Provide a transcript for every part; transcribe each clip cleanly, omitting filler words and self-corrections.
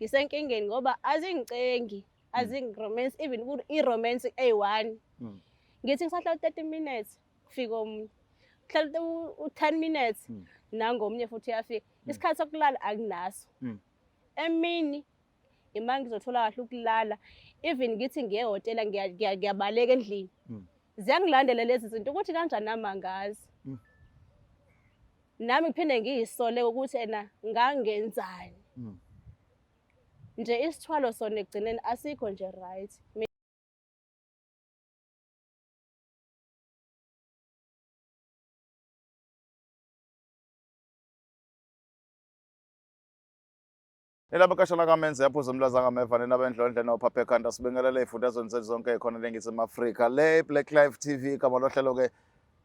ngisenkingeni ngoba azingicengi romance even ukuthi i-romance eyi-1 ngithi ngisahlala 30 minutes kufika omunye kuhlala u-10 minutes nangomnye futhi uyafika isikhathi sokulala akunaso emini ima ngizothola kahle ukulala even ngithi ngiye ehhotela ngiyabaleka endlini ziyangilandela lezi zinto ukuthi kanjani nami angazi nami ngiphinde ngiyisole ukuthi ena ngangenzani nje isithwalo sona ekugcineni asikho nje right. Elaba kashala kamenze yaphuza umlaza ngamevane nabendlondle nophaphe ekhanda sibingelele ifundazweni zethu zonke ekhona lengizimu Afrika le Black Life TV igama lohlelo ke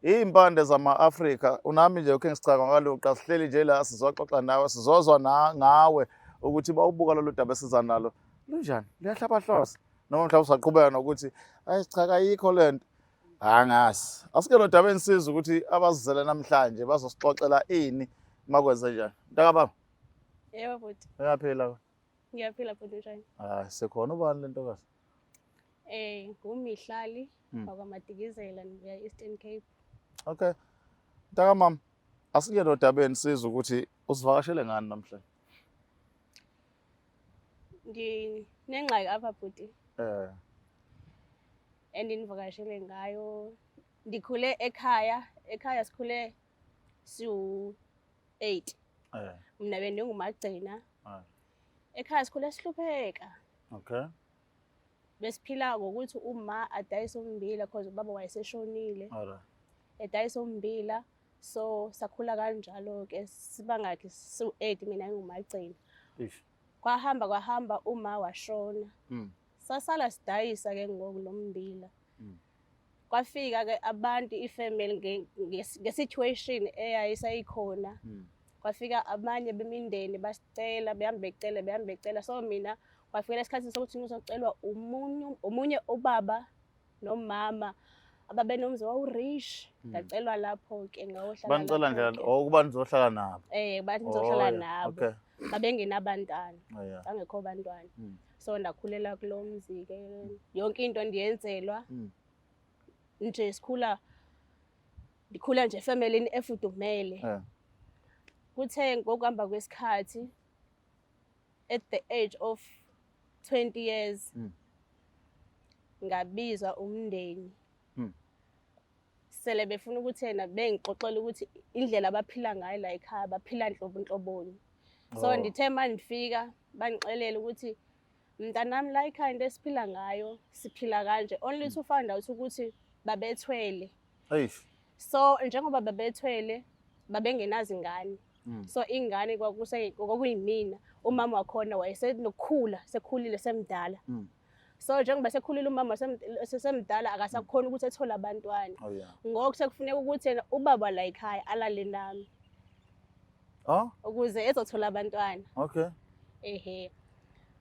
impande zama-Afrika unami nje ukhe ngisicaka ngaloqa sihleli nje la sizoxoxa nawe sizozwa ngawe ukuthi bawubuka lolu daba esiza nalo lunjani liyahlabahlosa noma mhlawumbe usaqhubeka nokuthi ayichaka ayikho lento angazi asike lo daba enisiza ukuthi abazizele namhlanje bazosixoxela ini makwenze njani ntakababa. Yebo futhi. Uyaphila? Ngiyaphila futhi njani? Sekhona ubani lento kazi? Ngumihlali wakwaMadikizela ngiya Eastern Cape. Okay. Ntaka mama, asike lo dabeni siza ukuthi usivakashele ngani namhlanje? Nginengxaki apha futhi. Endinivakashele ngayo. Ndikhule ekhaya sikhule siwu-8. Mina bengingumagcina. Ekhaya sikhule sihlupheka. Okay. Besiphila ngokuthi uma adayisa ummbila because ubaba wayeseshonile. Edayisa ummbila so sakhula kanjalo ke sibangakhe su-8 mina ngingumagcina. Kwahamba uma washona. Sasala sidayisa ke ngokulommbila. Kwafika ke abantu ifamily ngesituation eyayisayikhona. Kwafika abanye bemindeni basicela behambe becela so mina kwafika lesikhathi sokuthi ngizocelwa umunye ubaba nomama ababenomzi wawu-rich ngacelwa lapho ke ngawohlala banicela njalo ukuba nizohlala nabo bathi nizohlala nabo okay. Babengenabantwana bangekho bantwana so ndakhulela kulo mzi ke yonke into ndiyenzelwa nje ndikhula nje efamilini efudumele. Kuthe ngokuhamba kwesikhathi at the age of 20 years ngabizwa umndeni sele befuna ukuthi yena bengixoxela ukuthi indlela abaphila ngayo la ekhaya baphila nhlobo so ndithe mandifika bangixelela ukuthi mntanami la ekhaya into esiphila ngayo siphila kanje only to find out ukuthi babethwele so njengoba babethwele babengenazi ingane. So ingane kwakuyimina umama wakhona wayesenokukhula sekhulile semdala. So njengoba sekhulile umama sesemdala akasakhona ukuthi ethole abantwana. Ngoku sekufuneka ukuthi yena ubaba la ekhaya alale nami. Ukuze ezothola abantwana. Okay.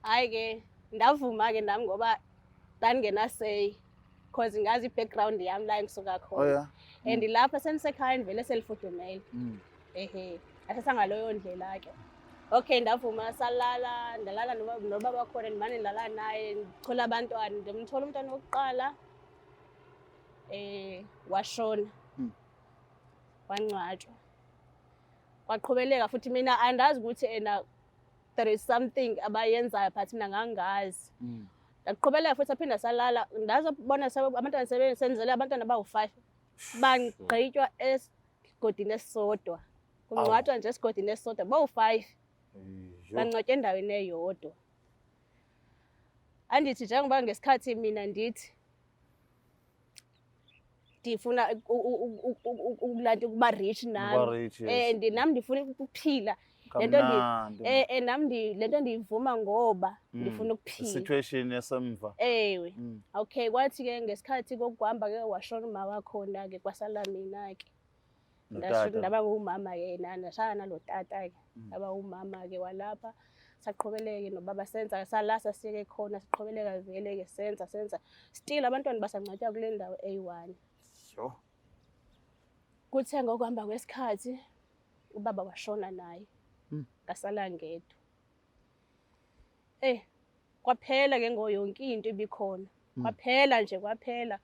Hayi ke ndavuma ke nami ngoba ngangena-say because ngazi i-background yami la ngisuka khona. And lapha senisekhaya nivele selifudumele. Asesangaloyo ndlela ke. Okay ndavuma ndalala nobaba wakhona ndimane ndilala naye ndichola abantwana ndimthola umntwana wokuqala washona wangcwatshwa. Kwaqhubeleka futhi mina andazi ukuthi there is something abayenzayo but mina ngangazi. Ndaqhubeleka futhi aphinda salala ndazobona abantwana sebenzele abantwana abawu-5 bangigqitywa esigodini esisodwa. Kungcwatshwa nje esigodini esisodwa bawu-5 bangcwatywa endaweni eyodwa. Andithi njengoba ngesikhathi mina ndithi ndifuna ukulanda ukuba rich nami nami ndifuna ukuphila lento ndiyivuma ngoba ndifuna ukuphila situation yasemva. Okay kwathi ke ngesikhathi kokuhamba ke washona uma wakhona ke kwasala mina ke ndaba ngumama yena ndashaya nalo tata ke aba umama ke walapha saqhubeleke nobaba senza salasa sike khona siqhubeleka vele ke senza still abantwana basangcwatywa kule ndawo eyi-1. Kuthe ngokuhamba kwesikhathi ubaba washona naye ngasala ngedwa. kwaphela ke yonke into ibikhona. Kwaphela nje kwaphela.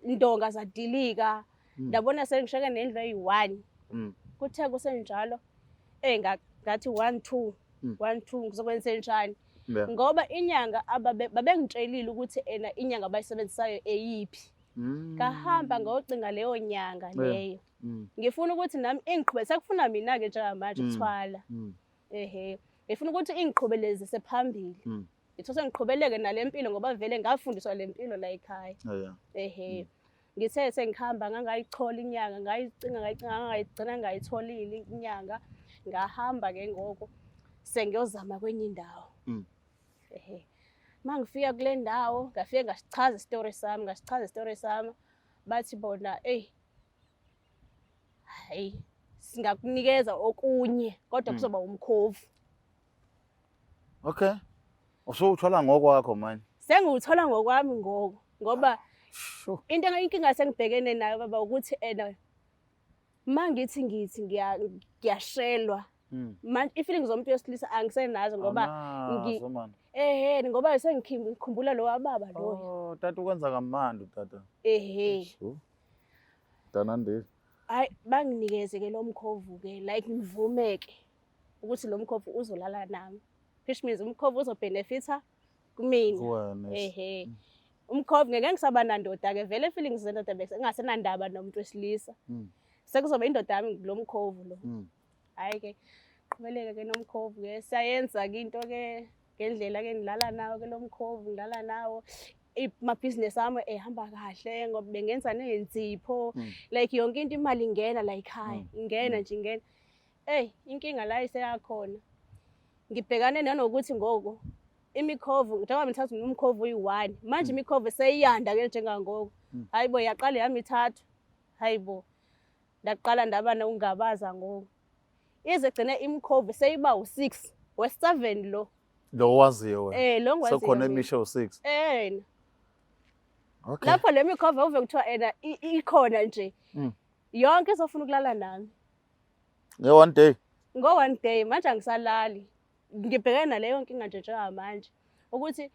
Indonga zadilika. Ndabona sengisheke nendlu eyi-1. Kuthe kusenjalo ngathi 1 2 ngizokwenzenjani. Ngoba inyanga babengitshelile ukuthi inyanga abayisebenzisayo eyiphi. Ngahamba ngocinga leyo nyanga leyo. Ngifuna ukuthi nami ingiqhubele sekufuna mina ke njengamanje ukuthwala. Ngifuna ukuthi ingiqhubeleze sephambili. Ngitho sengiqhubeleke nalempilo ngoba vele ngafundiswa lempilo la ekhaya. Ngithe sengihamba ngangayithola inyanga, ngayigcina ngayitholile inyanga. Ngahamba ke ngoko sengiyozama kwenye indawo. Mangifika kule ndawo, ngafike ngasichaza isitori sami, bathi bona hayi singakunikeza okunye kodwa kuzoba umkhovu. Okay. Usuthola ngokwakho manje. Sengiwuthola ngokwami ngoba inkinga sengibhekene nayo baba ukuthi mangithi ngiyashelwa. Manje i-feelings zomuntu wesilisa angisenazo ngoba ngoba sengikhumbula lo wababa loyo. Tata ukwenza kamnandi tata. Danandile. Hayi banginikeze ke lo mkhovu ke like ngivumeke ukuthi lo mkhovu uzolala nami. Which means umkhovu uzobenefita kumina. Umkhovu ngeke ngisaba nandoda ke vele feelings zendoda bese ngingasenandaba nomuntu wesilisa. Sekuzoba indoda yami lo mkhovu lo. Hayi ke qhubeleke ke nomkhovu ke siyayenza ke into ke ngendlela ke ngilala nawo ke lo mkhovu ngilala nawo. Amabhizinesi ami ehamba kahle ngoba bengenza nezipho like yonke into imali ingena la ekhaya ingena nje ingena. Inkinga la iseyakhona. Ngibhekane nanokuthi ngoko imikhovu njengoba ngithatha umkhovu uyi-1 manje imikhovu seyiyanda ke njengangoko. Hayibo yaqala yami 3. Hayibo ndaqala ndaba nokungabaza ngoko. Ize gcine imikhovu seyiba u6 wesi7 lo. Lo waziyo wena. Lo ngwaziyo. Sokhona emisho u6. Okay. Lapho le mikhovu uve kuthiwa ikhona nje. Yonke izofuna ukulala nami. One day. One day manje angisalali. Ngibhekene naleyo nkinga nje njengamanje ukuthi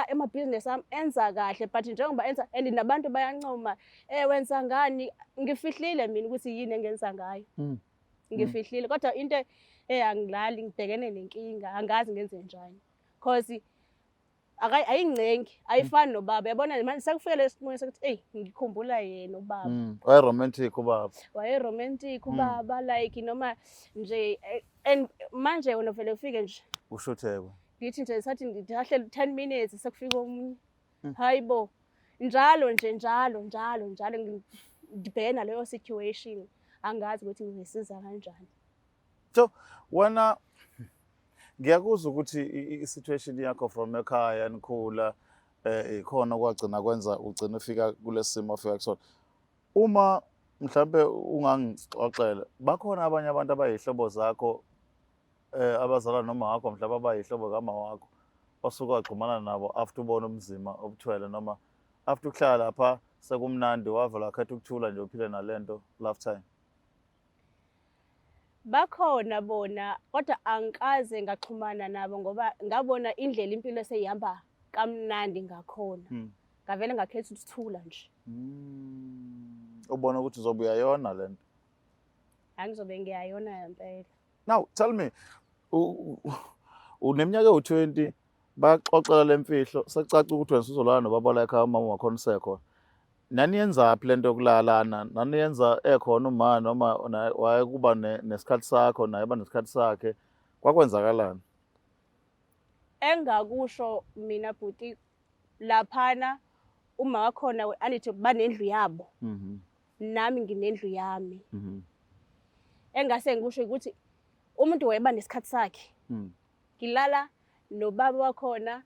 emabhizinesi ami enza kahle but njengoba enza and nabantu bayancoma wenza ngani ngifihlile mina ukuthi yini engenza ngayo. Ngifihlile kodwa into angilali ngibhekene nenkinga angazi ngenze njani because ayincengi ayifani nobaba yabona manje sekufike lesinqumo sokuthi ngikhumbula yena ubaba. Waye romantic ubaba. Waye romantic ubaba like noma nje and manje wena vele ufike nje ushutheke. Ngithi nje sathi ngidahle 10 minutes sekufika omunye. Hayibo njalo ngibhekena leyo situation angazi ukuthi ngizisiza kanjani. So wena ngiyakuzwa ukuthi i-situation yakho from ekhaya nikhula ikhona okwagcina kwenza ugcina ufika kulesimo ofika kusona. Uma mhlambe ungangixoxela bakhona abanye abantu abayihlobo zakho abazalana noma wakho mhlawumbe abayihlobo kama wakho osuke waxhumana nabo after ubona umzima obuthwele noma after ukuhlala lapha sekumnandi wavela wakhetha ukuthula nje uphile nalento lifetime. Bakhona bona kodwa angikaze ngaxhumana nabo ngoba ngabona indlela impilo eseyihamba kamnandi ngakhona. Ngavele ngakhetha ukuthula nje. Ubona ukuthi uzobuya yona lento. Angizobe ngiyayona impela. Now tell me uneminyaka ewu20 baxoxela lemfihlo sekucaca ukuthi wena uzolala nobaba la ekhaya mama wakhona usekhona. Nani yenza phi lento yokulalana? Nani yenza ekhona uma noma waye kuba nesikhathi sakho naye ba nesikhathi sakhe kwakwenzakalani? Engakusho mina bhuti laphana uma wakhona anithi banendlu yabo. Nami nginendlu yami. Engase ngikusho ukuthi umuntu wayeba nesikhathi sakhe. Ngilala nobaba wakhona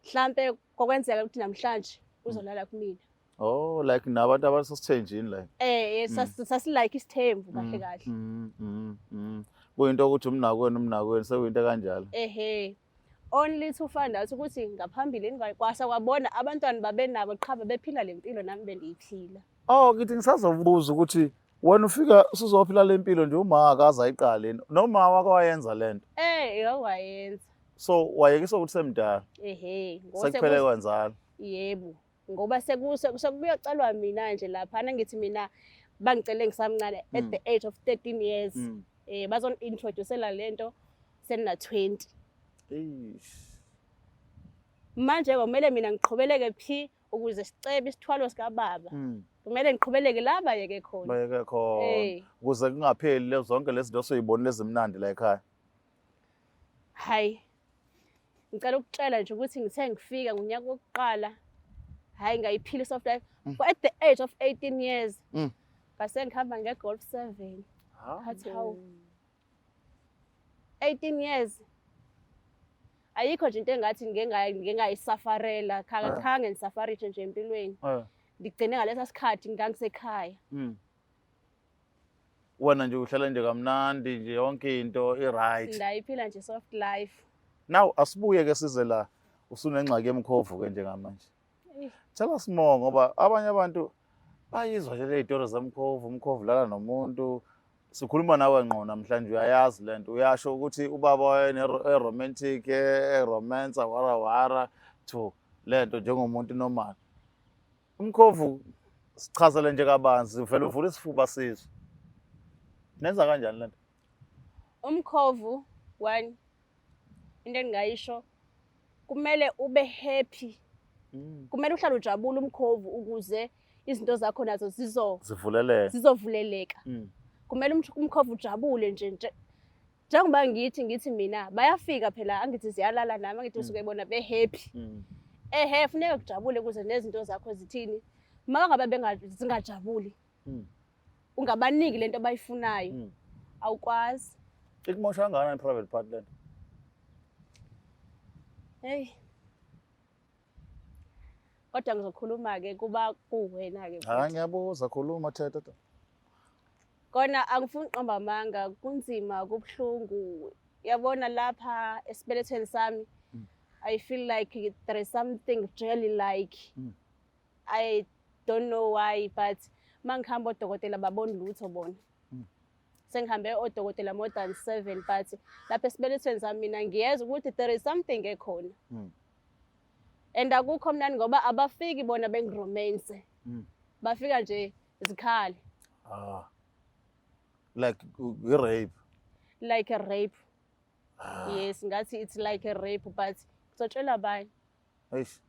mhlambe kokwenzeka ukuthi namhlanje uzolala kumina. Oh like nabantu abasesithenjini la. Sasilike isithembu kahle kahle. Kuyinto ukuthi umnakwenu sekuyinto kanjalo. Only to find out ukuthi ngaphambili kwasa kwabona abantwana babenabo qhaba bephila lempilo nami bendiyiphila. Ngithi ngisazobuza ukuthi wena ufika usuzophila lempilo nje uma akaza ayiqale noma wakho wayenza lento. Wayenza. So wayekiswa ukuthi semdala ehe sekuphele kwenzalo. yebo ngoba sekubuya calwa mina nje laphana ngithi mina bangicele ngisamncane at the age of 13 years bazon introducela lento sena 20 manje kumele mina ngiqhubeleke phi ukuze sicebe isithwalo sika baba kumele ngiqhubeleke la bayeke khona ukuze kungapheli lezo zonke lezi zinto soyibonile ezimnandi la ekhaya. Hayi ngicela ukutshela nje ukuthi ngithe ngifika ngonyaka wokuqala hayi ngayiphila soft life but at the age of 18 years base ngihamba ngeGolf 7 hathi hawu 18 years ayikho nje into engathi ngengayisafarela khange ngisafarishe nje empilweni ngigcine ngalesa sikhathi ngangisekhaya. Wena nje uhlala nje kamnandi nje yonke into i-right. Ndayiphila nje soft life. Now asibuye ke size la usunengxaki emkhovu ke njengamanje. Tell us more ngoba abanye abantu bayizwa nje le zitori zemkhovu, umkhovu lala nomuntu. Sikhuluma nawe ngqo namhlanje uyayazi lento uyasho ukuthi ubaba wayene romantic romance wara to lento njengomuntu normal. Umkhovu sichazele nje kabanzi uvela uvula isifuba sizwe. Nenza kanjani lento? Umkhovu one into engayisho kumele ube happy. Kumele uhlale ujabule umkhovu ukuze izinto zakho nazo zizovuleleka. Kumele umkhovu ujabule nje njengoba ngithi mina bayafika phela angithi ziyalala nami angithi usuke bona be happy funeka kujabule ukuze nezinto zakho zithini maka ngabe zingajabuli ungabaniki lento abayifunayo awukwazi ikumosha kangakanani private part lento. Hey kodwa ngizokhuluma ke kuba kuwena ke hayi ngiyabuza khuluma thetha kona angifuni uqamba amanga kunzima kubhlungu yabona lapha esibelethweni sami I feel like there is something really like I don't know why but mangihamba odokotela babona lutho bona sengihambe odokotela more than 7 but lapha esibelethweni sami mina ngiyeza ukuthi there is something ekhona and akukho mnani ngoba abafiki bona bengiromance bafika nje izikhali like rape. Like a rape. Yes, ngathi it's like a rape but ngizotshela bani? Eish.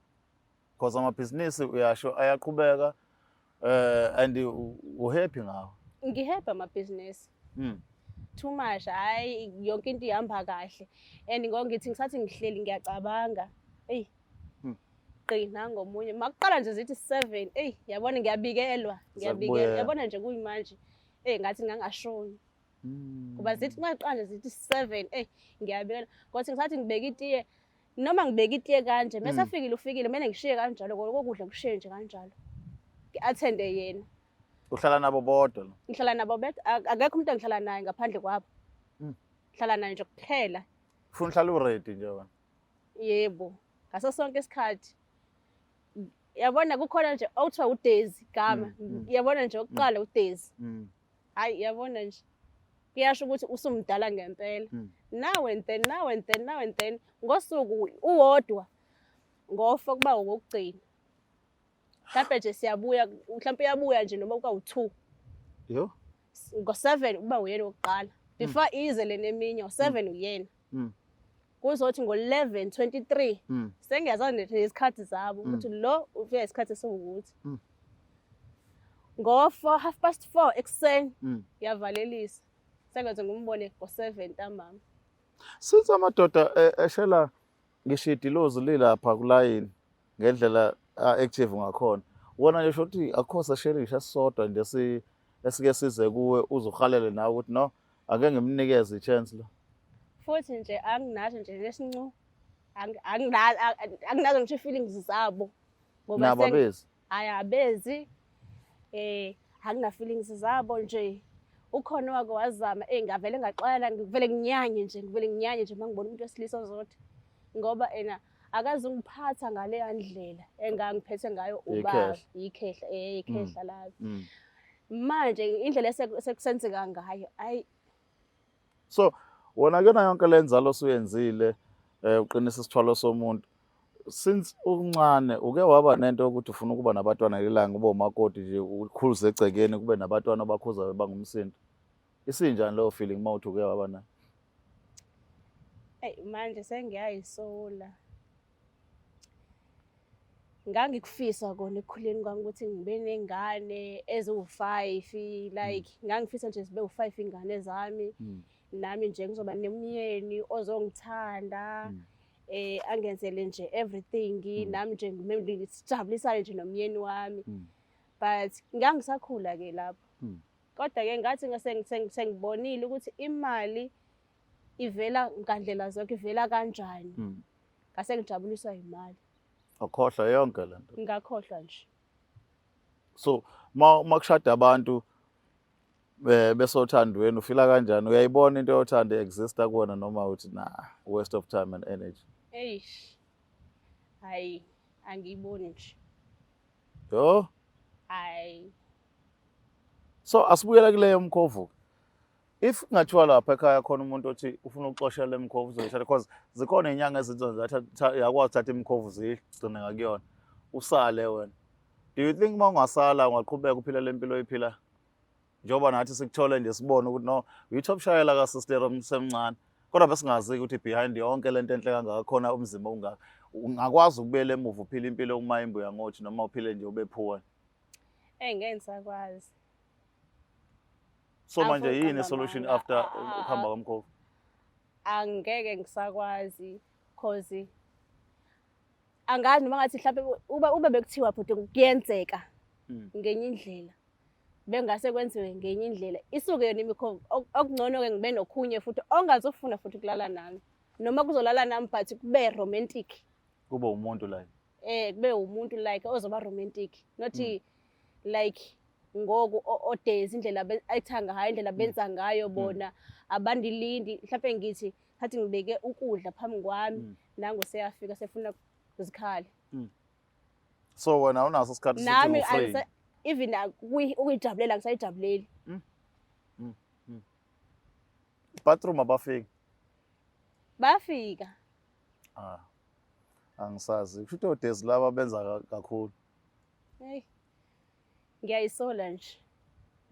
Because amabhizinisi uyasho ayaqhubeka and uhappy ngawo. Ngihappy amabhizinisi. Too much hayi yonke into ihamba kahle and ngithi ngisathi ngihleli ngiyacabanga. Hey. Qina ngomunye makuqala nje zithi 7 yabona ngiyabikelwa yabona nje kuyimanje ngathi ngangashoni kuba zithi maqanje zithi 7 ngiyabekela ngothi ngisathi ngibeka itiye noma ngibeka itiye kanje mase ufikile manje ngishiye kanjalo kokudla kushiye nje kanjalo ngiattende yena. Uhlala nabo bodwa lo? Ngihlala nabo bodwa akekho umuntu engihlala naye ngaphandle kwabo. Ngihlala naye nje kuphela. Ufuna uhlala uready nje wena? Yebo ngaso sonke isikhathi yabona kukhona nje awuthiwa uDaisy gama yabona nje oqala uDaisy hayi yabona nje kuyasho ukuthi usumdala ngempela now and then ngosuku uwodwa ngofa kuba ukugcina mhlawumbe nje siyabuya mhlawumbe uyabuya nje noma kuka2 yo ngo7 uba uyena oqala before ize leneminye ngo7 uyena kuzothi ngo11:23 sengiyazazi nje isikhathi zabo ukuthi lo ufika isikhathi sokuthi ngo4:30 ekseni yavalelisa sengaze ngumbone ngo7 ntambama. Since amadoda eshela ngishidilozi lilapha kulayini ngendlela active ngakhona wona nje shothi akho sesherisha sisodwa nje esike size kuwe uzohalele nawe ukuthi no ake ngimnikeze ichance lo futhi nje anginazo nje lesincu anginazo ngisho feelings zabo ngoba nababezi ayabezi angina feelings zabo nje ukhona wake wazama ngavele ngaxwala ngivele nginyanye nje mangibona umuntu wesilisa ozodwa ngoba ena akazi ngiphatha ngale ndlela engangiphethe ngayo ubaba ikhehla ikhehla lapha manje indlela esekusenzeka ngayo ayi so wona kena yonke lenzalo osuyenzile uqinisa isithwalo somuntu. Since uncane uke waba nento yokuthi ufuna ukuba nabantwana ilanga ube umakoti nje ukhuluze egcekeni kube nabantwana abakhuzayo bangumsindo. Isinjani leyo feeling mawuthi uke waba nayo? Eyi manje sengiyayisola. Ngangikufisa kona ekukhuleni kwami ukuthi ngibe nengane eziwu-5 like ngangifisa nje zibe u-5 ingane zami. Nami nje ngizoba nomyeni ozongithanda angenzele nje everything nami nje sijabulisane nje nomyeni wami. But ngangisakhula-ke lapho. Kodwa-ke ngathi sengibonile ukuthi imali ivela ngandlela zonke, ivela kanjani. Ngase ngijabuliswa imali. Akhohlwa yonke lento. Ngakhohlwa nje. So makushada abantu besothandweni ufila kanjani? Uyayibona into yothanda exista kuwena noma uthi waste of time and energy? Eish. Hayi, angiyiboni nje. Yo. Hayi. So asibuyela kuleyo mkhovu. If ngathiwa lapha ekhaya khona umuntu othi ufuna ukuxoshela imkhovu uzoyishada because zikhona inyanga ezinto yakwazi uthatha imkhovu zigcine ngakuyona usale wena. Do you think mawungasala ungaqhubeka uphila lempilo oyiphila? Njengoba nathi sikuthole nje sibone ukuthi no uyitop shayela ka sister omsemncane. Kodwa besingazi ukuthi behind yonke lento enhle kangaka khona umzimba ungaka. Ungakwazi ukubuyela emuva uphila impilo umayimbo yangothi noma uphile nje ube phuwa. Ngeke ngisakwazi. So manje yini solution after ukuhamba kwamkhovu? Angeke ngisakwazi cause angazi noma ngathi mhlawumbe ube bekuthiwa futhi kuyenzeka ngenye indlela. Bengase kwenziwe ngenye indlela. Isuke yona imikhovu okungcono ke ngibe nokhunye futhi ongazofuna futhi kulala nami. Noma kuzolala nami but kube romantic. Kube umuntu like. Kube umuntu like ozoba romantic. Not like ngoku odezi indlela ayithanga ngayo indlela benza ngayo bona abandilindi mhlawumbe ngithi ngathi ngibeke ukudla phambi kwami nangu seyafika sefuna uzikhala. So wena unaso isikhathi nami sokuthi even ukuyijabulela ngisayijabuleli. Bathroom abafiki. Bafika. Angisazi kusho ukuthi odezi laba benza kakhulu. Hey. Ngiyayisola nje.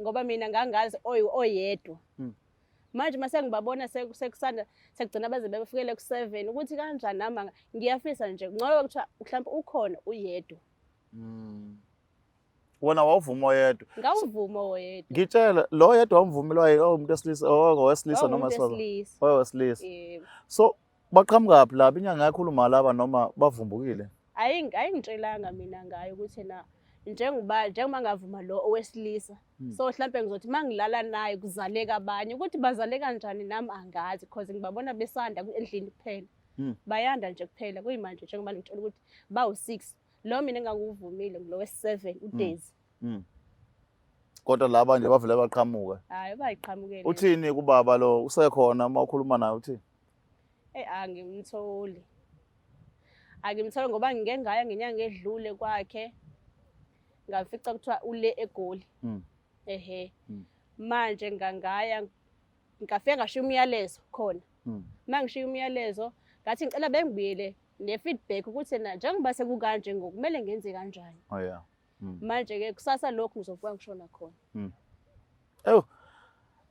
Ngoba mina ngangazi oyedwa. Manje mase ngibabona sekusanda sekugcina baze befikele ku7 ukuthi kanjani nami ngiyafisa nje ngcono ukuthi mhlawumbe ukhona uyedwa. Wona wawuvuma oyedwa. Ngawuvuma oyedwa. Ngitshela lo yedwa wamvumelwa umuntu wesilisa owesilisa noma wesifazane. Owesilisa. Yebo. So baqhamuka phi lapha inyanga yakhuluma laba noma bavumbukile? Ayingitshelanga mina ngayo ukuthi na njengoba ngavuma lo owesilisa. So mhlawumbe ngizothi mangilala naye kuzaleka abanye ukuthi bazale kanjani nami angazi because ngibabona besanda endlini kuphela. Bayanda nje kuphela kuyimanje njengoba ngitshela ukuthi bawu6 lo mina enganguvumile ngilo wesi7 uDaisy. Kodwa laba nje bavele baqhamuka. Hayi bayiqhamukele. Uthini kubaba lo usekhona mawukhuluma naye uthini? Angimtholi. Angimtholi ngoba ngike ngaya ngenyanga edlule kwakhe. Ngafica kuthiwa ule eGoli. Manje ngangaya ngafika ngashiya umyalezo khona. Mangishiya umyalezo ngathi ngicela bengibuyele ne-feedback ukuthi na njengoba sekukanje ngokumele ngenze kanjani. Oh yeah. Manje ke kusasa lokhu ngizovuka ngishona khona.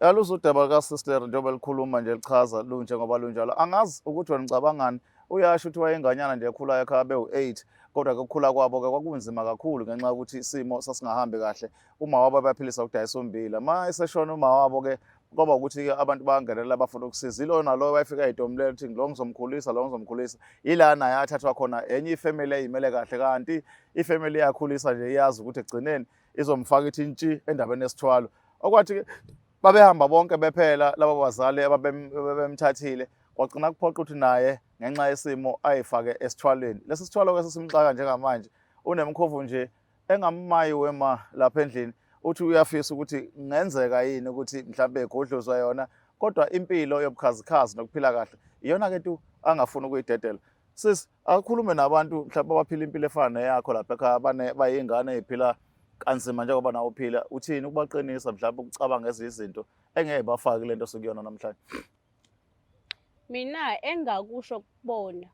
Yaluza udaba ka sister njengoba likhuluma nje lichaza njengoba lunjalo. Angazi ukuthi wena ngicabangani uyasho ukuthi wayenganyana nje ekhula ekhaya be8 kodwa ukukhula kwabo ke kwakunzima kakhulu ngenxa ukuthi isimo sasingahambi kahle. Uma wabo bayaphilisa ukudayisa umbila. Ma eseshona uma wabo ke ngoba ukuthi ke abantu bangenelela bafuna ukusiza. Ilo nalo wayefika edomlelo uthi lo ngizomkhulisa. Ilana yathathwa khona enye ifamily eyimele kahle kanti ifamily yakhulisa nje iyazi ukuthi egcineni izomfaka ithintshi endabeni yesithwalo. Okwathi ke babehamba bonke bephela laba bazali ababemthathile kwagcina kuphoqa ukuthi naye ngenxa yesimo ayifake esithwaleni. Lesi sithwalo ke sesimxaka njengamanje unemkhovu nje engamayi wema lapha endlini uthi uyafisa ukuthi ngenzeka yini ukuthi mhlawumbe egodlozwa yona kodwa impilo yobukhazikhazi nokuphila kahle iyona ke nto angafuni ukuyidedela. Sis akukhulume nabantu mhlawumbe abaphila impilo efana neyakho lapha ekhaya bayingane eziphila kanzima njengoba nawo uphila uthini ukubaqinisa mhlawumbe ukucabanga ezinye izinto engeke bafake lento sokuyona namhlanje. Mina engakusho kubona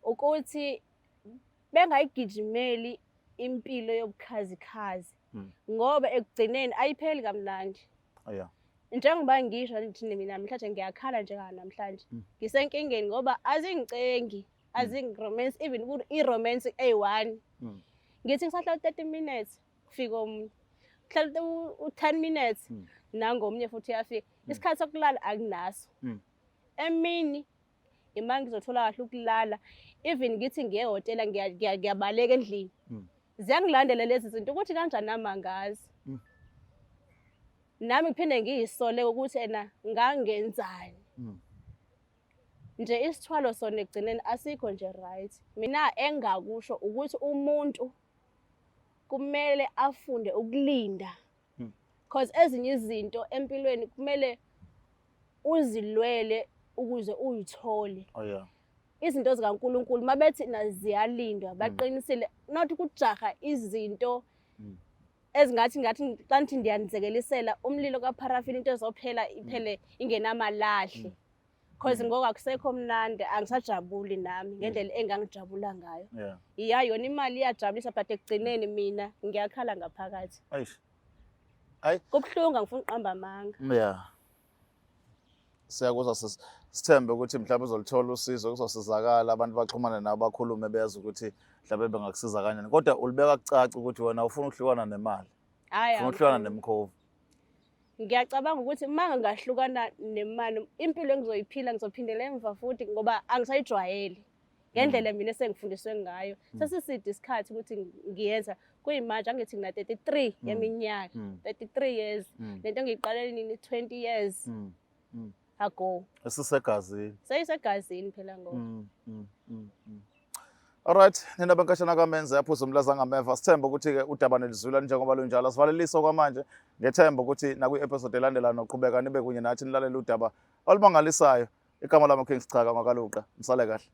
ukuthi bengayigijimeli impilo yobukhazikhazi ngoba ekugcineni ayipheli kamnandi. Yeah. Njengoba ngisho ngithi mina namhlanje ngiyakhala njenganamhlanje. Ngisenkingeni ngoba azingicengi, romance, even i-romance eyi-1. Ngithi ngisahlala 30 minutes kufika omunye. Kuhlala u-10 minutes nangomnye futhi uyafika. Isikhathi sokulala akunaso. Emini ima ngizothola kahle ukulala. Even ngithi ngiye ehhotela ngiyabaleka endlini. Ziyangilandela lezi zinto ukuthi kanjani nami angazi. Nami ngiphinde ngiyisole ukuthi ngangenzani. Nje isithwalo sona ekugcineni asikho nje right. Mina engakusho ukuthi umuntu kumele afunde ukulinda. Because ezinye izinto empilweni kumele uzilwele ukuze uyithole. Oh yeah. Izinto zikaNkulunkulu mabethi ziyalindwa baqinisile not ukujaha izinto ezingathi xa nithi ndiyanizekelisela umlilo kaparafini into ezophela iphele ingenamalahle. Because ngoku akusekho mnandi angisajabuli nami ngendlela engangijabula ngayo. Yeah, yona imali iyajabulisa but ekugcineni mina ngiyakhala ngaphakathi. Hayi. Kubuhlungu angifuni uqamba amanga. Yeah. Siyakuzwa sithembe ukuthi mhlawumbe uzolithola usizo kuzosizakala abantu baxhumane nabo bakhulume beyazi ukuthi mhlawumbe bengakusiza kanjani. Kodwa ulibeka kucaca ukuthi wena ufuna ukuhlukana nemali. Ufuna ukuhlukana nemkhovu. Ngiyacabanga ukuthi uma ngahlukana nemali impilo engizoyiphila ngizophindela emva futhi ngoba angisayijwayele. Ngendlela mina esengifundiswe ngayo. Sesiside isikhathi ukuthi ngiyenza kuyimanje angithi ngina 33 yeminyaka. 33 years. Lento ngiyiqalele nini 20 years ago. Esisegazini. Seyisegazini phela ngoba. Alright, nina bankashana kaMenza yaphuza umlaza ngameva. Sithemba ukuthi ke udaba nelizwela njengoba lunjalo. Sivaleliso kwamanje ngethemba ukuthi nakwi-episode elandelayo noqhubeka nibe kunye nathi nilalela udaba olumangalisayo. Igama lami uKings Chaka ngakaluqa. Nisale kahle.